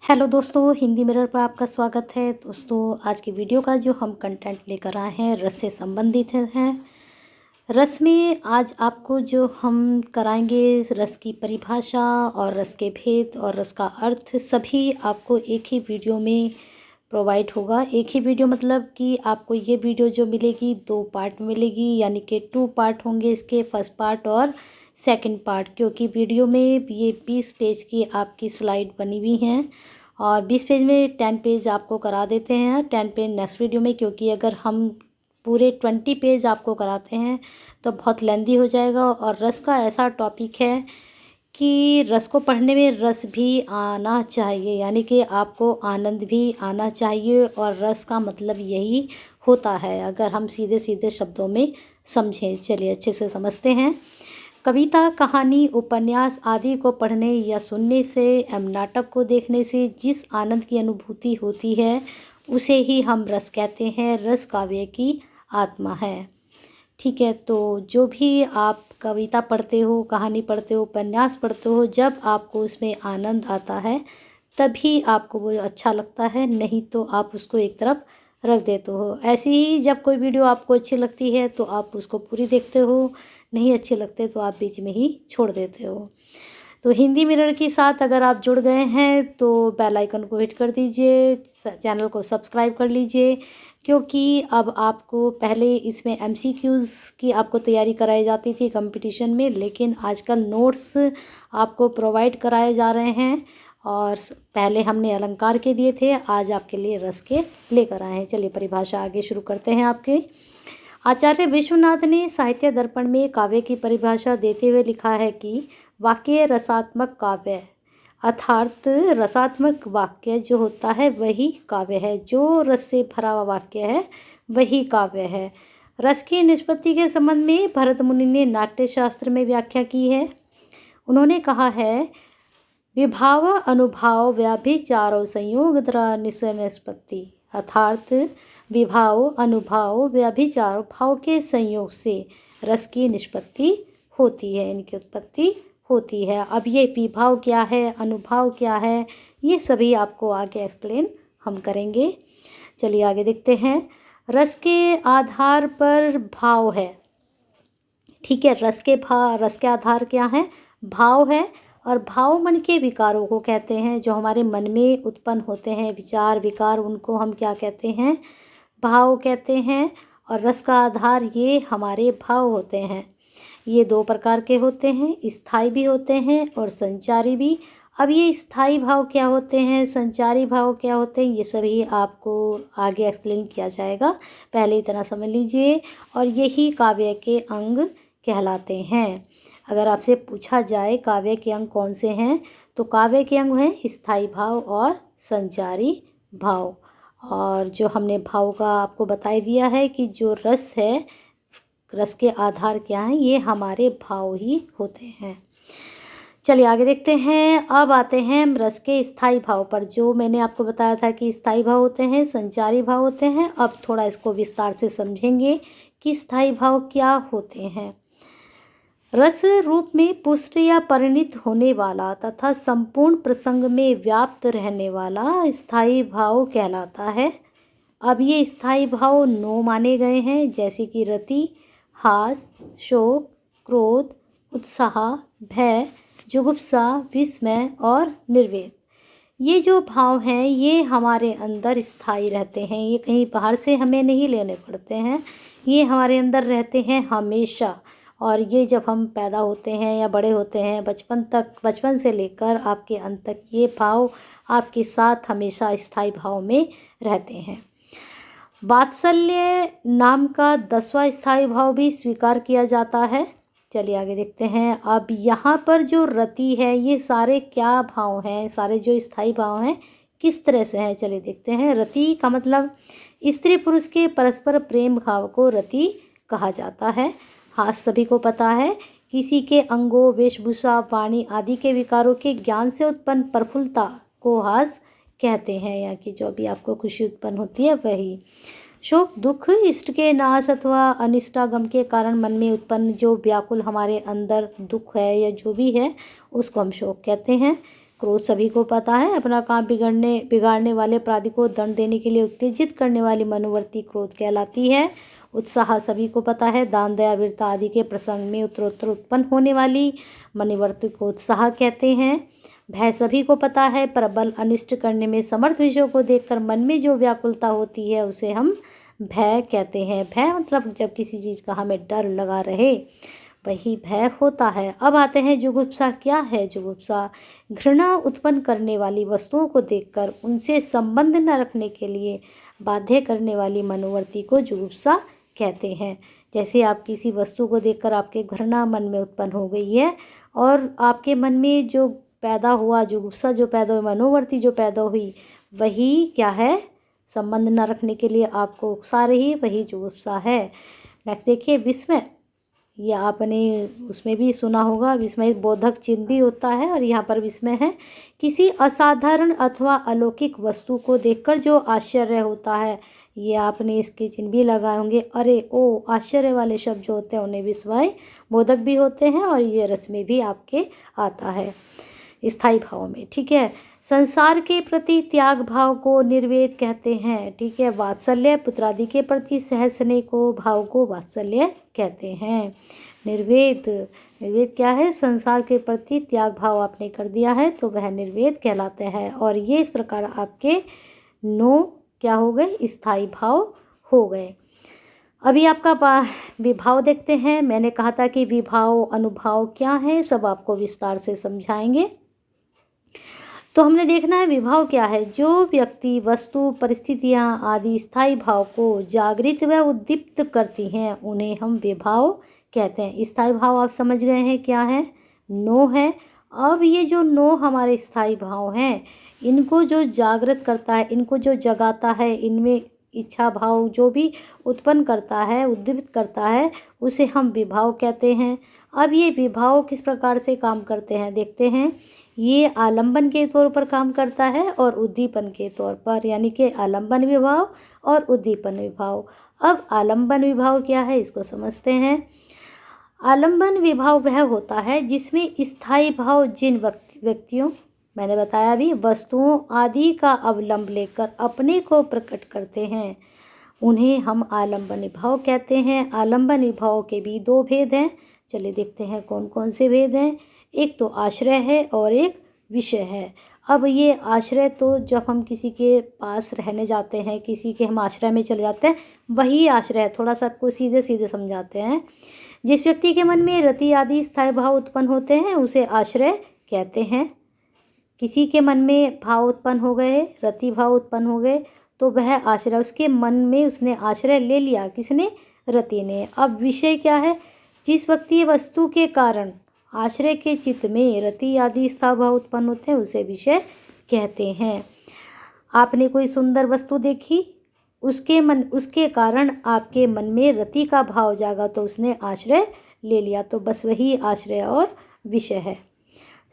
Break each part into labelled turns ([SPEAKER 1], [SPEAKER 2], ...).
[SPEAKER 1] Hello दोस्तों, Hindi mirror पर आपका स्वागत है। दोस्तों, आज की वीडियो का जो हम कंटेंट लेकर आए हैं रस से संबंधित है। रस में आज आपको जो हम कराएंगे रस की परिभाषा और रस के भेद और रस का अर्थ सभी आपको एक ही वीडियो में प्रोवाइड होगा। एक ही वीडियो मतलब कि आपको ये वीडियो जो मिलेगी 2 पार्ट में मिलेगी, यानी कि 2 पार्ट होंगे इसके, फर्स्ट पार्ट और सेकंड पार्ट। क्योंकि वीडियो में ये 20 पेज की आपकी स्लाइड बनी हुई हैं और 20 पेज में 10 पेज आपको करा देते हैं, 10 पेज नेक्स्ट वीडियो में। क्योंकि अगर हम पूरे 20 पेज आपको कराते हैं तो बहुत लेंदी हो जाएगा। और रस का ऐसा टॉपिक है कि रस को पढ़ने में रस भी आना चाहिए, यानी कि आपको आनंद भी आना चाहिए। और रस का मतलब यही होता है, अगर हम सीधे सीधे शब्दों में समझें। चलिए अच्छे से समझते हैं। कविता, कहानी, उपन्यास आदि को पढ़ने या सुनने से एवं नाटक को देखने से जिस आनंद की अनुभूति होती है उसे ही हम रस कहते हैं। रस काव्य की आत्मा है। ठीक है, तो जो भी आप कविता पढ़ते हो, कहानी पढ़ते हो, उपन्यास पढ़ते हो, जब आपको उसमें आनंद आता है तभी आपको वो अच्छा लगता है, नहीं तो आप उसको एक तरफ रख देते हो। ऐसे ही जब कोई वीडियो आपको अच्छी लगती है तो आप उसको पूरी देखते हो, नहीं अच्छे लगते तो आप बीच में ही छोड़ देते हो। तो हिंदी मिरर के साथ अगर आप जुड़ गए हैं तो बेल आइकन को हिट कर दीजिए, चैनल को सब्सक्राइब कर लीजिए। क्योंकि अब आपको पहले इसमें एमसीक्यूज़ की आपको तैयारी कराई जाती थी कंपटीशन में, लेकिन आजकल नोट्स आपको प्रोवाइड कराए जा रहे हैं। और पहले हमने अलंकार के दिए थे, आज आपके लिए रस के लेकर आए हैं। चलिए परिभाषा आगे शुरू करते हैं आपके। आचार्य विश्वनाथ ने साहित्य दर्पण में काव्य की परिभाषा देते हुए लिखा है कि वाक्य रसात्मक काव्य, अर्थात रसात्मक वाक्य जो होता है वही काव्य है। जो रस से भरा हुआ वाक्य है वही काव्य है। रस की निष्पत्ति के संबंध में भरत मुनि ने नाट्य शास्त्र में व्याख्या की है। उन्होंने कहा है, विभाव अनुभाव व्याभिचारो संयोग द्वारा निष्पत्ति, अर्थात विभाव अनुभाव व्याभिचार भाव के संयोग से रस की निष्पत्ति होती है, इनकी उत्पत्ति होती है। अब ये विभाव क्या है, अनुभाव क्या है, ये सभी आपको आगे एक्सप्लेन हम करेंगे। चलिए आगे देखते हैं। रस के आधार पर भाव है। ठीक है, रस के आधार क्या है? भाव है। और भाव मन के विकारों को कहते हैं, जो हमारे मन में उत्पन्न होते हैं विचार विकार, उनको हम क्या कहते हैं? भाव कहते हैं। और रस का आधार ये हमारे भाव होते हैं। ये 2 प्रकार के होते हैं, स्थायी भी होते हैं और संचारी भी। अब ये स्थायी भाव क्या होते हैं, संचारी भाव क्या होते हैं, ये सभी आपको आगे एक्सप्लेन किया जाएगा, पहले इतना समझ लीजिए। और यही काव्य के अंग कहलाते हैं। अगर आपसे पूछा जाए काव्य के अंग कौन से हैं, तो काव्य के अंग हैं स्थायी भाव और संचारी भाव। और जो हमने भाव का आपको बता दिया है कि जो रस है, रस के आधार क्या हैं, ये हमारे भाव ही होते हैं। चलिए आगे देखते हैं। अब आते हैं रस के स्थायी भाव पर। जो मैंने आपको बताया था कि स्थायी भाव होते हैं, संचारी भाव होते हैं। अब थोड़ा इसको विस्तार से समझेंगे कि स्थायी भाव क्या होते हैं। रस रूप में पुष्ट या परिणित होने वाला तथा संपूर्ण प्रसंग में व्याप्त रहने वाला स्थायी भाव कहलाता है। अब ये स्थायी भाव 9 माने गए हैं, जैसे कि रति, हास, शोक, क्रोध, उत्साह, भय, जुगुप्सा, विस्मय और निर्वेद। ये जो भाव हैं ये हमारे अंदर स्थायी रहते हैं, ये कहीं बाहर से हमें नहीं लेने पड़ते हैं, ये हमारे अंदर रहते हैं हमेशा। और ये जब हम पैदा होते हैं या बड़े होते हैं, बचपन से लेकर आपके अंत तक ये भाव आपके साथ हमेशा स्थायी भाव में रहते हैं। वात्सल्य नाम का 10वां स्थायी भाव भी स्वीकार किया जाता है। चलिए आगे देखते हैं। अब यहाँ पर जो रति है, ये सारे क्या भाव हैं, सारे जो स्थायी भाव हैं किस तरह से हैं, चलिए देखते हैं। रति का मतलब स्त्री पुरुष के परस्पर प्रेम भाव को रति कहा जाता है। हास सभी को पता है, किसी के अंगों, वेशभूषा, वाणी आदि के विकारों के ज्ञान से उत्पन्न प्रफुल्लता को हास कहते हैं, या कि जो भी आपको खुशी उत्पन्न होती है वही। शोक, दुख, इष्ट के नाश अथवा अनिष्टागम के कारण मन में उत्पन्न जो व्याकुल हमारे अंदर दुख है या जो भी है उसको हम शोक कहते हैं। क्रोध सभी को पता है, अपना काम बिगाड़ने वाले अपराधी को दंड देने के लिए उत्तेजित करने वाली मनोवृत्ति क्रोध कहलाती है। उत्साह सभी को पता है, दान दया वीरता आदि के प्रसंग में उत्तरोत्तर उत्पन्न होने वाली मनोवृत्ति को उत्साह कहते हैं। भय सभी को पता है, प्रबल अनिष्ट करने में समर्थ विषयों को देखकर मन में जो व्याकुलता होती है उसे हम भय कहते हैं। भय मतलब जब किसी चीज़ का हमें डर लगा रहे वही भय होता है। अब आते हैं जुगुप्सा। क्या है जुगुप्सा? घृणा उत्पन्न करने वाली वस्तुओं को देखकर उनसे संबंध न रखने के लिए बाध्य करने वाली मनोवृत्ति को जुगुप्सा कहते हैं। जैसे आप किसी वस्तु को देखकर आपके घृणा मन में उत्पन्न हो गई है और आपके मन में जो पैदा हुआ जुगुप्सा, जो पैदा हुई मनोवृत्ति जो पैदा हुई, वही क्या है? संबंध न रखने के लिए आपको उकसा रही, वही जुगुप्सा है। नेक्स्ट देखिए विस्मय। यह आपने उसमें भी सुना होगा, विस्मय एक बोधक चिन्ह भी होता है और यहाँ पर विस्मय है किसी असाधारण अथवा अलौकिक वस्तु को देखकर जो आश्चर्य होता है। ये आपने इसके चिन्ह भी लगाए होंगे। अरे ओ, आश्चर्य वाले शब्द जो होते हैं उन्हें विस्मय बोधक भी होते हैं और ये रस में भी आपके आता है स्थायी भाव में। ठीक है। संसार के प्रति त्याग भाव को निर्वेद कहते हैं। ठीक है। वात्सल्य पुत्रादि के प्रति सहस्नेह को भाव को वात्सल्य कहते हैं। निर्वेद, निर्वेद क्या है? संसार के प्रति त्याग भाव आपने कर दिया है तो वह निर्वेद कहलाते हैं। और ये इस प्रकार आपके 9 क्या हो गए? स्थायी भाव हो गए। अभी आपका विभाव देखते हैं। मैंने कहा था कि विभाव अनुभाव क्या है, सब आपको विस्तार से समझाएंगे। तो हमने देखना है विभाव क्या है। जो व्यक्ति वस्तु परिस्थितियाँ आदि स्थायी भाव को जागृत व उद्दीप्त करती हैं उन्हें हम विभाव कहते हैं। स्थायी भाव आप समझ गए हैं क्या है? 9 है। अब ये जो 9 हमारे स्थायी भाव हैं, इनको जो जागृत करता है, इनको जो जगाता है, इनमें इच्छा भाव जो भी उत्पन्न करता है, उद्दीपित करता है, उसे हम विभाव कहते हैं। अब ये विभाव किस प्रकार से काम करते हैं देखते हैं। ये आलंबन के तौर पर काम करता है और उद्दीपन के तौर पर, यानी कि आलंबन विभाव और उद्दीपन विभाव। अब आलंबन विभाव क्या है इसको समझते हैं। आलंबन विभाव वह होता है जिसमें स्थायी भाव जिन व्यक्तियों, मैंने बताया भी, वस्तुओं आदि का अवलंब लेकर अपने को प्रकट करते हैं उन्हें हम आलंबन विभाव कहते हैं। आलंबन विभाव के भी 2 भेद हैं। चलिए देखते हैं कौन कौन से भेद हैं। एक तो आश्रय है और एक विषय है। अब ये आश्रय तो जब हम किसी के पास रहने जाते हैं, किसी के हम आश्रय में चले जाते हैं, वही आश्रय है। थोड़ा सा आपको सीधे सीधे समझाते हैं। जिस व्यक्ति के मन में रति आदि स्थायी भाव उत्पन्न होते हैं उसे आश्रय कहते हैं। किसी के मन में भाव उत्पन्न हो गए, रति भाव उत्पन्न हो गए, तो वह आश्रय, उसके मन में उसने आश्रय ले लिया, किसने? रति ने। अब विषय क्या है? जिस व्यक्ति वस्तु के कारण आश्रय के चित्त में रति आदि स्थायी भाव उत्पन्न होते हैं उसे विषय कहते हैं। आपने कोई सुंदर वस्तु देखी, उसके कारण आपके मन में रति का भाव जागा तो उसने आश्रय ले लिया, तो बस वही आश्रय और विषय है।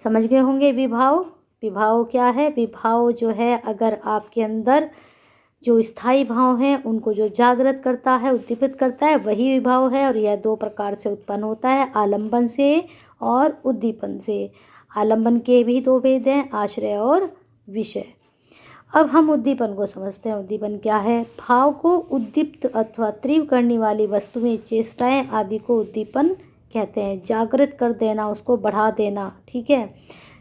[SPEAKER 1] समझ गए होंगे विभाव। विभाव क्या है? विभाव जो है, अगर आपके अंदर जो स्थायी भाव हैं उनको जो जागृत करता है, उद्दीपित करता है, वही विभाव है। और यह 2 प्रकार से उत्पन्न होता है, आलंबन से और उद्दीपन से। आलंबन के भी 2 भेद हैं, आश्रय और विषय। अब हम उद्दीपन को समझते हैं। उद्दीपन क्या है? भाव को उद्दीप्त अथवा तीव्र करने वाली वस्तुएं, चेष्टाएं आदि को उद्दीपन कहते हैं। जागृत कर देना, उसको बढ़ा देना। ठीक है।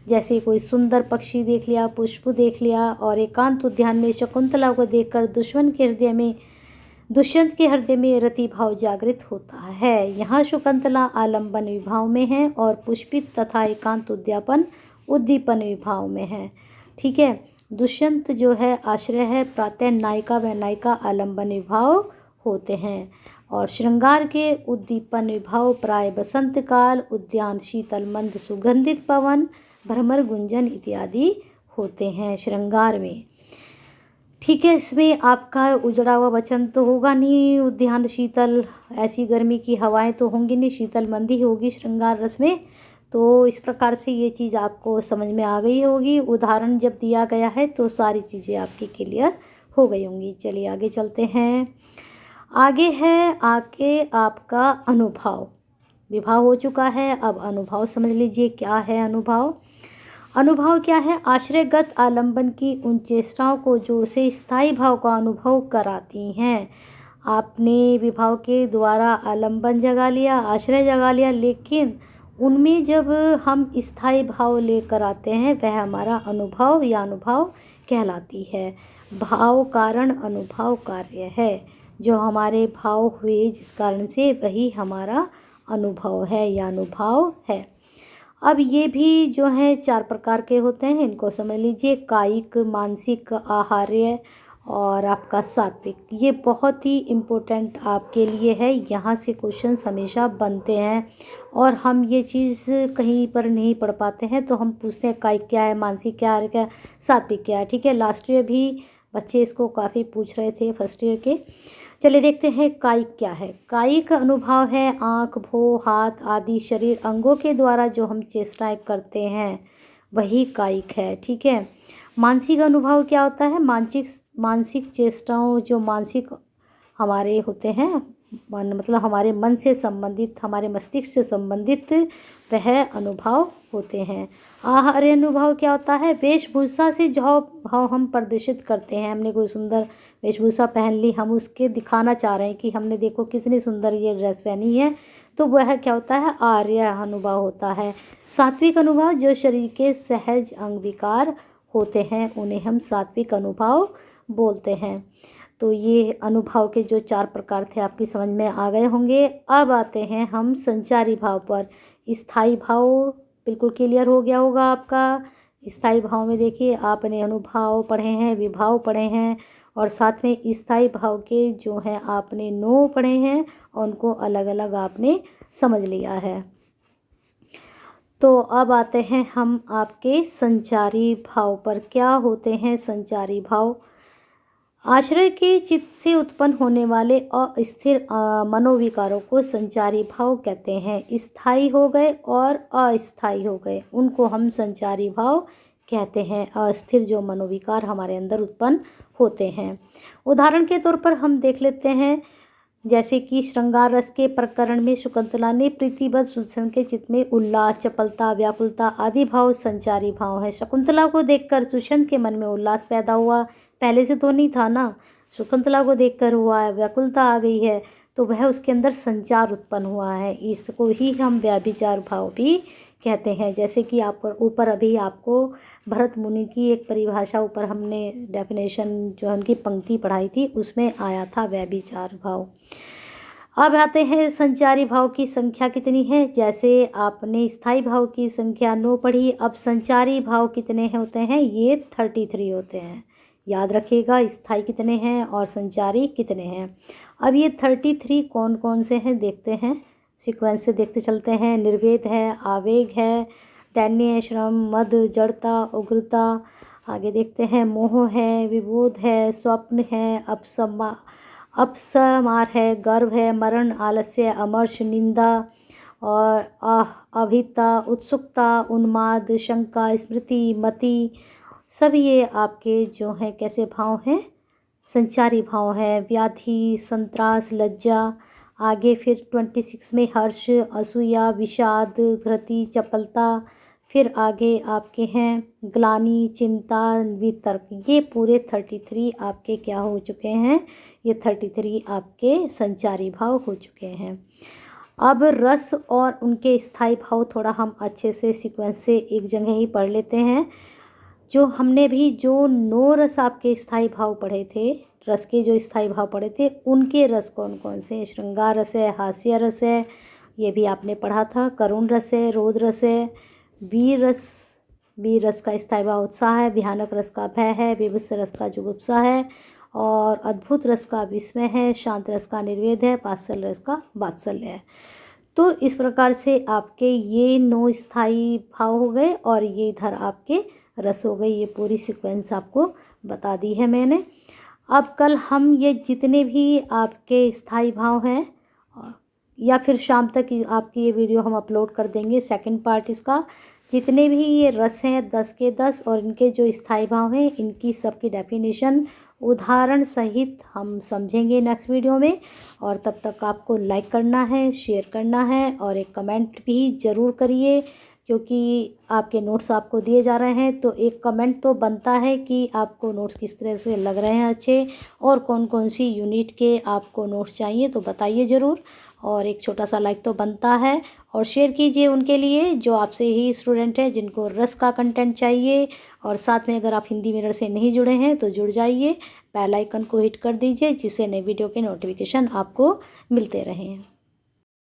[SPEAKER 1] जैसे कोई सुंदर पक्षी देख लिया, पुष्प देख लिया और एकांत उद्यान में शकुंतला को देखकर दुष्यंत के हृदय में रति भाव जागृत होता है। यहाँ शकुंतला आलंबन विभाव में है और पुष्पित तथा एकांत उद्दीपन विभाव में है। ठीक है। दुष्यंत जो है आश्रय है, प्रातः नायिका व नायिका आलंबन विभाव होते हैं। और श्रृंगार के उद्दीपन विभाव प्राय बसंत काल, उद्यान, शीतल मंद सुगंधित पवन, भ्रमर गुंजन इत्यादि होते हैं श्रृंगार में। ठीक है। इसमें आपका उजड़ा हुआ वचन तो होगा नहीं, उद्यान शीतल, ऐसी गर्मी की हवाएं तो होंगी नहीं, शीतल मंदी होगी श्रृंगार रस में। तो इस प्रकार से ये चीज़ आपको समझ में आ गई होगी। उदाहरण जब दिया गया है तो सारी चीज़ें आपकी क्लियर हो गई होंगी। चलिए आगे चलते हैं। आगे है आपका अनुभव। विभाव हो चुका है, अब अनुभव समझ लीजिए क्या है अनुभव। अनुभव क्या है? आश्रयगत आलंबन की उन चेष्टाओं को जो उसे स्थायी भाव का अनुभव कराती हैं। आपने विभाव के द्वारा आलंबन जगा लिया, आश्रय जगा लिया, लेकिन उनमें जब हम स्थायी भाव लेकर आते हैं वह हमारा अनुभव या अनुभव कहलाती है। भाव कारण अनुभव कार्य है। जो हमारे भाव हुए जिस कारण से वही हमारा अनुभव है या अनुभव है। अब ये भी जो है 4 प्रकार के होते हैं, इनको समझ लीजिए। कायिक, मानसिक, आहार्य और आपका सात्विक। ये बहुत ही इम्पोर्टेंट आपके लिए है, यहाँ से क्वेश्चंस हमेशा बनते हैं और हम ये चीज़ कहीं पर नहीं पढ़ पाते हैं तो हम पूछते हैं कायिक क्या है, मानसिक क्या है, क्या सात्विक क्या है। ठीक है, लास्ट ईयर भी बच्चे इसको काफ़ी पूछ रहे थे, फर्स्ट ईयर के। चलिए देखते हैं कायिक क्या है। कायिक अनुभव है आँख, भौं, हाथ आदि शरीर अंगों के द्वारा जो हम चेष्टाएं करते हैं वही कायिक है। ठीक है, मानसिक अनुभव क्या होता है? मानसिक चेष्टाओं जो मानसिक हमारे होते हैं, मतलब हमारे मन से संबंधित, हमारे मस्तिष्क से संबंधित वह अनुभव होते हैं। आहार्य अनुभव क्या होता है? वेशभूषा से जो भाव हम प्रदर्शित करते हैं। हमने कोई सुंदर वेशभूषा पहन ली, हम उसके दिखाना चाह रहे हैं कि हमने देखो कितनी सुंदर ये ड्रेस पहनी है, तो वह क्या होता है? आर्य अनुभव होता है। सात्विक अनुभव जो शरीर के सहज अंग विकार होते हैं उन्हें हम सात्विक अनुभव बोलते हैं। तो ये अनुभव के जो 4 प्रकार थे आपकी समझ में आ गए होंगे। अब आते हैं हम संचारी भाव पर। स्थायी भाव बिल्कुल क्लियर हो गया होगा आपका। स्थायी भाव में देखिए आपने अनुभाव पढ़े हैं, विभाव पढ़े हैं और साथ में स्थायी भाव के जो हैं आपने 9 पढ़े हैं और उनको अलग अलग आपने समझ लिया है। तो अब आते हैं हम आपके संचारी भाव पर। क्या होते हैं संचारी भाव? आश्रय के चित्त से उत्पन्न होने वाले अस्थिर मनोविकारों को संचारी भाव कहते हैं। स्थायी हो गए और अस्थायी हो गए, उनको हम संचारी भाव कहते हैं। अस्थिर जो मनोविकार हमारे अंदर उत्पन्न होते हैं, उदाहरण के तौर पर हम देख लेते हैं, जैसे कि श्रृंगार रस के प्रकरण में शकुंतला ने प्रीतिवश सुदर्शन के चित्त में उल्लास, चपलता, व्याकुलता आदि भाव संचारी भाव है। शकुंतला को देखकर दुष्यंत के मन में उल्लास पैदा हुआ, पहले से तो नहीं था ना। शकुंतला को देखकर हुआ है, व्याकुलता आ गई है, तो वह उसके अंदर संचार उत्पन्न हुआ है। इसको ही हम व्याभिचार भाव भी कहते हैं। जैसे कि आप ऊपर अभी आपको भरत मुनि की एक परिभाषा ऊपर हमने डेफिनेशन जो उनकी पंक्ति पढ़ाई थी उसमें आया था व्याभिचार भाव। अब आते हैं संचारी भाव की संख्या कितनी है। जैसे आपने स्थायी भाव की संख्या 9 पढ़ी, अब संचारी भाव कितने होते हैं? ये 33 होते हैं। याद रखिएगा स्थायी कितने हैं और संचारी कितने हैं। अब ये 33 कौन कौन से हैं देखते हैं, सीक्वेंस से देखते चलते हैं। निर्वेद है, आवेग है, दैन्य, श्रम, मद, जड़ता, उग्रता। आगे देखते हैं मोह है, विबोध है, स्वप्न है, अपसमार है, गर्व है, मरण, आलस्य, अमर्ष, निंदा और अभिता, उत्सुकता, उन्माद, शंका, स्मृति, मति। सब ये आपके जो हैं कैसे भाव हैं? संचारी भाव है। व्याधि, संत्रास, लज्जा। आगे फिर 26 में हर्ष, असूया, विषाद, धृति, चपलता। फिर आगे आपके हैं ग्लानि, चिंता, वितर्क। ये पूरे 33 आपके क्या हो चुके हैं? ये 33 आपके संचारी भाव हो चुके हैं। अब रस और उनके स्थायी भाव थोड़ा हम अच्छे से सीक्वेंस से एक जगह ही पढ़ लेते हैं। जो हमने भी जो 9 रस आपके स्थायी भाव पढ़े थे, रस के जो स्थायी भाव पढ़े थे उनके रस कौन कौन से? श्रृंगार रस है, हास्य रस है, ये भी आपने पढ़ा था। करुण रस है, रोद रस है, वीर रस का स्थायी भाव उत्साह है, भयानक रस का भय है, विभत्स रस का जुगुप्सा है और अद्भुत रस का विस्मय है, शांत रस का निर्वेद है, वात्सल्य रस का वात्सल्य है। तो इस प्रकार से आपके ये 9 स्थायी भाव हो गए और ये इधर आपके रस हो गई। ये पूरी सीक्वेंस आपको बता दी है मैंने। अब कल हम ये जितने भी आपके स्थायी भाव हैं या फिर शाम तक आपकी ये वीडियो हम अपलोड कर देंगे, सेकंड पार्ट इसका। जितने भी ये रस हैं 10 के 10 और इनके जो स्थायी भाव हैं इनकी सबकी डेफिनेशन उदाहरण सहित हम समझेंगे नेक्स्ट वीडियो में। और तब तक आपको लाइक करना है, शेयर करना है और एक कमेंट भी ज़रूर करिए, क्योंकि आपके नोट्स आपको दिए जा रहे हैं, तो एक कमेंट तो बनता है कि आपको नोट्स किस तरह से लग रहे हैं अच्छे, और कौन कौन सी यूनिट के आपको नोट्स चाहिए तो बताइए ज़रूर। और एक छोटा सा लाइक तो बनता है, और शेयर कीजिए उनके लिए जो आपसे ही स्टूडेंट हैं जिनको रस का कंटेंट चाहिए। और साथ में अगर आप हिंदी मिरर से नहीं जुड़े हैं तो जुड़ जाइए, बेल आइकन को हिट कर दीजिए जिससे नई वीडियो के नोटिफिकेशन आपको मिलते रहें।